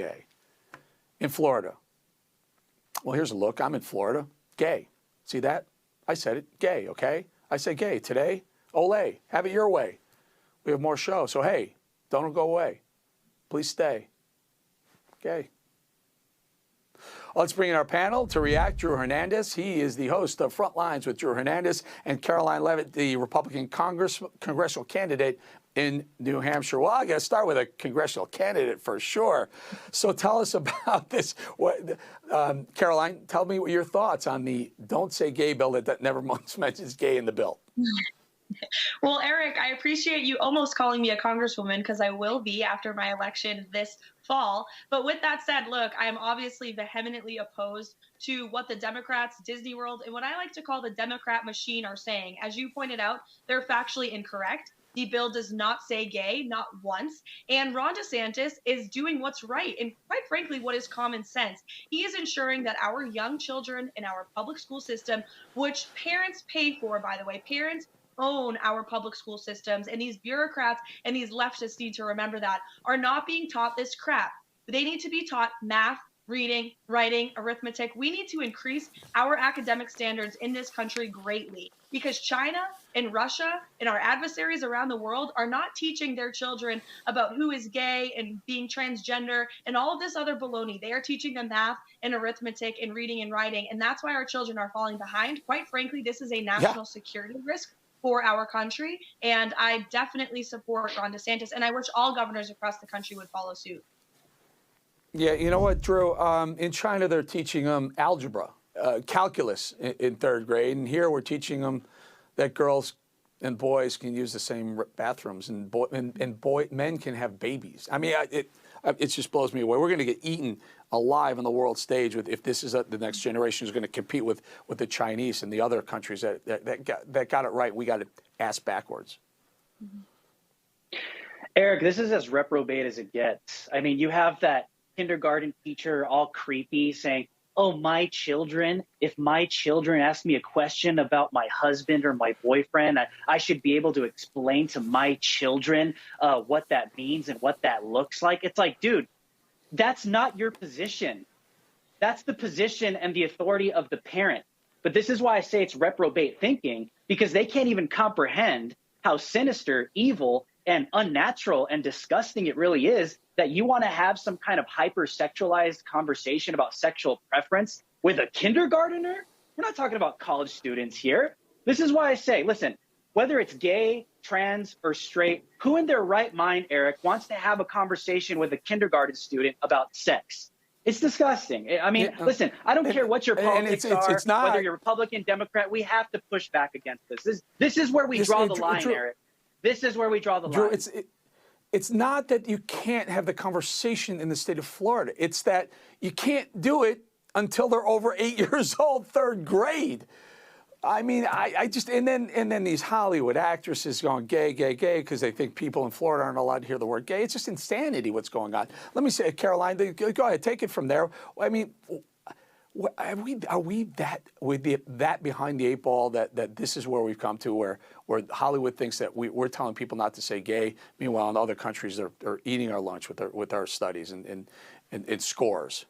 gay in Florida. Well, here's a look. I'm in Florida. Gay. See that? I said it. Gay, okay? I say gay. Today, ole, have it your way. We have more show. So, hey, don't go away. Please stay. Gay. Let's bring in our panel to react. Drew Hernandez. He is the host of Front Lines with Drew Hernandez, and Karoline Leavitt, the Republican congressional candidate in New Hampshire. Well, I got to start with a congressional candidate for sure. So tell us about this. Karoline, tell me what your thoughts on the Don't Say Gay bill that never once mentions gay in the bill. Well, Eric, I appreciate you almost calling me a congresswoman, because I will be after my election this fall. But with that said, look, I'm obviously vehemently opposed to what the Democrats, Disney World, and what I like to call the Democrat machine are saying. As you pointed out, they're factually incorrect. The bill does not say gay, not once. And Ron DeSantis is doing what's right and, quite frankly, what is common sense. He is ensuring that our young children in our public school system, which parents pay for, by the way, parents own our public school systems, and these bureaucrats and these leftists need to remember that, are not being taught this crap. They need to be taught math, reading, writing, arithmetic. We need to increase our academic standards in this country greatly, because China and Russia and our adversaries around the world are not teaching their children about who is gay and being transgender and all of this other baloney. They are teaching them math and arithmetic and reading and writing, and that's why our children are falling behind. Quite frankly, this is a national security risk for our country, and I definitely support Ron DeSantis, and I wish all governors across the country would follow suit. Yeah, you know what, Drew? In China, they're teaching them algebra, calculus in third grade, and here we're teaching them that girls and boys can use the same bathrooms, and men can have babies. I mean, it just blows me away. We're going to get eaten alive on the world stage if this is the next generation is going to compete with the Chinese and the other countries that got it right. We got it ass backwards. Eric, this is as reprobate as it gets. I mean, you have that kindergarten teacher all creepy saying, oh, my children, if my children ask me a question about my husband or my boyfriend, I should be able to explain to my children what that means and what that looks like. It's like, dude, that's not your position. That's the position and the authority of the parent. But this is why I say it's reprobate thinking, because they can't even comprehend how sinister, evil, and unnatural and disgusting it really is that you want to have some kind of hypersexualized conversation about sexual preference with a kindergartner. We're not talking about college students here. This is why I say, listen, whether it's gay, trans, or straight, who in their right mind, Eric, wants to have a conversation with a kindergarten student about sex? It's disgusting. I mean, listen, I don't care what your politics are, whether you're Republican, Democrat, we have to push back against this. This is where we draw the line, Eric. This is where we draw the line. It's not that you can't have the conversation in the state of Florida. It's that you can't do it until they're over 8 years old, third grade. I mean, I just and then these Hollywood actresses going gay, gay, gay because they think people in Florida aren't allowed to hear the word gay. It's just insanity what's going on. Let me say, Karoline, go ahead, take it from there. I mean, are we that behind the eight ball that this is where we've come to, where Hollywood thinks that we're telling people not to say gay, meanwhile in other countries they're eating our lunch with our studies and scores.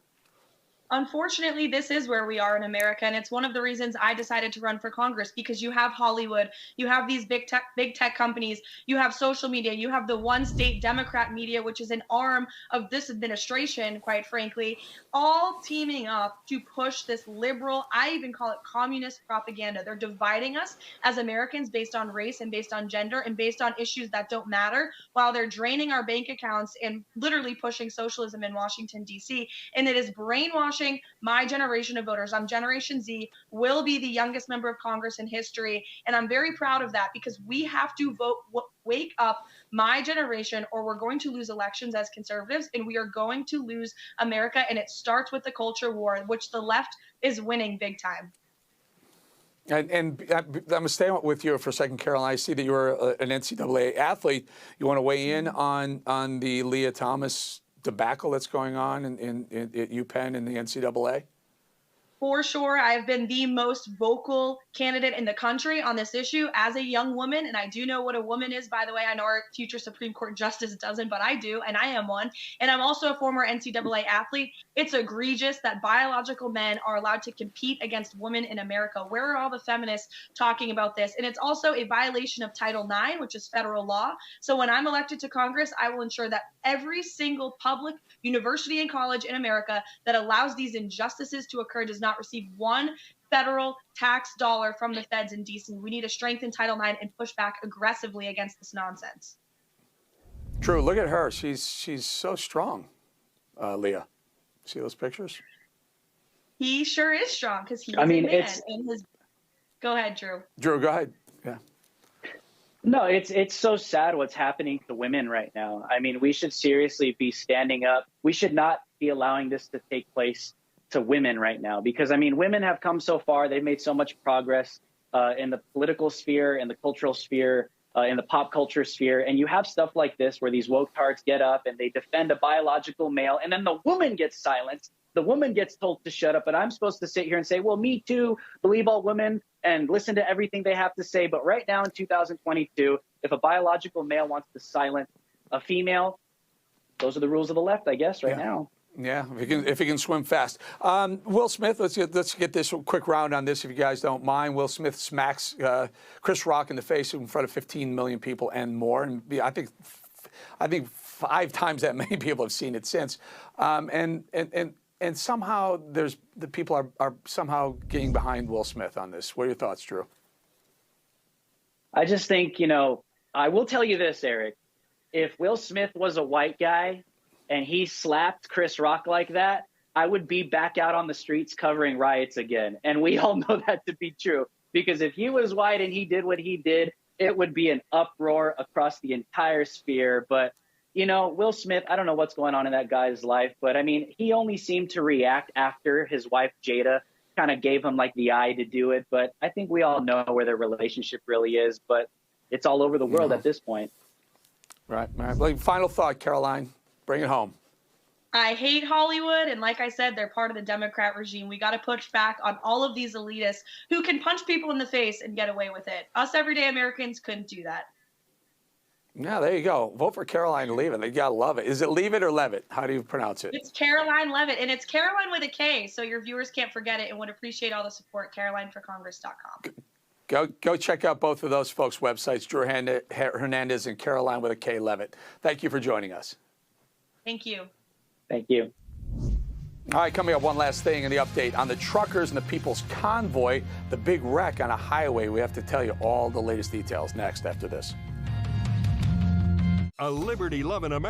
Unfortunately, this is where we are in America, and it's one of the reasons I decided to run for Congress, because you have Hollywood, you have these big tech companies, you have social media, you have the one state Democrat media, which is an arm of this administration, quite frankly, all teaming up to push this liberal, I even call it communist propaganda. They're dividing us as Americans based on race and based on gender and based on issues that don't matter, while they're draining our bank accounts and literally pushing socialism in Washington, D.C. And it is brainwashing my generation of voters. I'm Generation Z, will be the youngest member of Congress in history, and I'm very proud of that, because we have to wake up my generation, or we're going to lose elections as conservatives, and we are going to lose America, and it starts with the culture war, which the left is winning big time. And I'm going to stay with you for a second, Karoline. I see that you're an NCAA athlete. You want to weigh in on the Leah Thomas debacle that's going on at UPenn and the NCAA? For sure, I've been the most vocal candidate in the country on this issue as a young woman, and I do know what a woman is, by the way. I know our future Supreme Court justice doesn't, but I do, and I am one. And I'm also a former NCAA athlete. It's egregious that biological men are allowed to compete against women in America. Where are all the feminists talking about this? And it's also a violation of Title IX, which is federal law. So when I'm elected to Congress, I will ensure that every single public university and college in America that allows these injustices to occur does not receive one federal tax dollar from the feds in DC. We need to strengthen Title IX and push back aggressively against this nonsense. True. Look at her. She's so strong, Leah. See those pictures? He sure is strong because he's I mean, a man. And his... Go ahead, Drew. Drew, go ahead. Yeah. No, it's so sad what's happening to women right now. I mean, we should seriously be standing up. We should not be allowing this to take place to women right now, because, I mean, women have come so far. They've made so much progress in the political sphere, in the cultural sphere, in the pop culture sphere. And you have stuff like this where these woke tards get up and they defend a biological male, and then the woman gets silenced. The woman gets told to shut up, and I'm supposed to sit here and say, well, me too, believe all women and listen to everything they have to say. But right now in 2022, if a biological male wants to silence a female, those are the rules of the left, I guess, right now. Yeah, if he can swim fast. Will Smith, let's get this quick round on this, if you guys don't mind. Will Smith smacks Chris Rock in the face in front of 15 million people and more. And I think 5 times that many people have seen it since. And somehow the people are somehow getting behind Will Smith on this. What are your thoughts, Drew? I just think, I will tell you this, Eric. If Will Smith was a white guy and he slapped Chris Rock like that, I would be back out on the streets covering riots again. And we all know that to be true, because if he was white and he did what he did, it would be an uproar across the entire sphere. But, Will Smith, I don't know what's going on in that guy's life, but I mean, he only seemed to react after his wife, Jada, kind of gave him like the eye to do it. But I think we all know where their relationship really is, but it's all over the world at this point. Right. Like, final thought, Karoline. Bring it home. I hate Hollywood, and like I said, they're part of the Democrat regime. We got to push back on all of these elitists who can punch people in the face and get away with it. Us everyday Americans couldn't do that. Yeah, there you go. Vote for Karoline Leavitt. You gotta love it. Is it Leavitt or Leavitt? How do you pronounce it? It's Karoline Leavitt, and it's Caroline with a K, so your viewers can't forget it and would appreciate all the support. CarolineForCongress.com. Go check out both of those folks' websites, Drew Hernandez and Karoline with a K Leavitt. Thank you for joining us. Thank you. Thank you. All right, coming up, one last thing in the update on the truckers and the People's Convoy, the big wreck on a highway. We have to tell you all the latest details next after this. A liberty-loving America.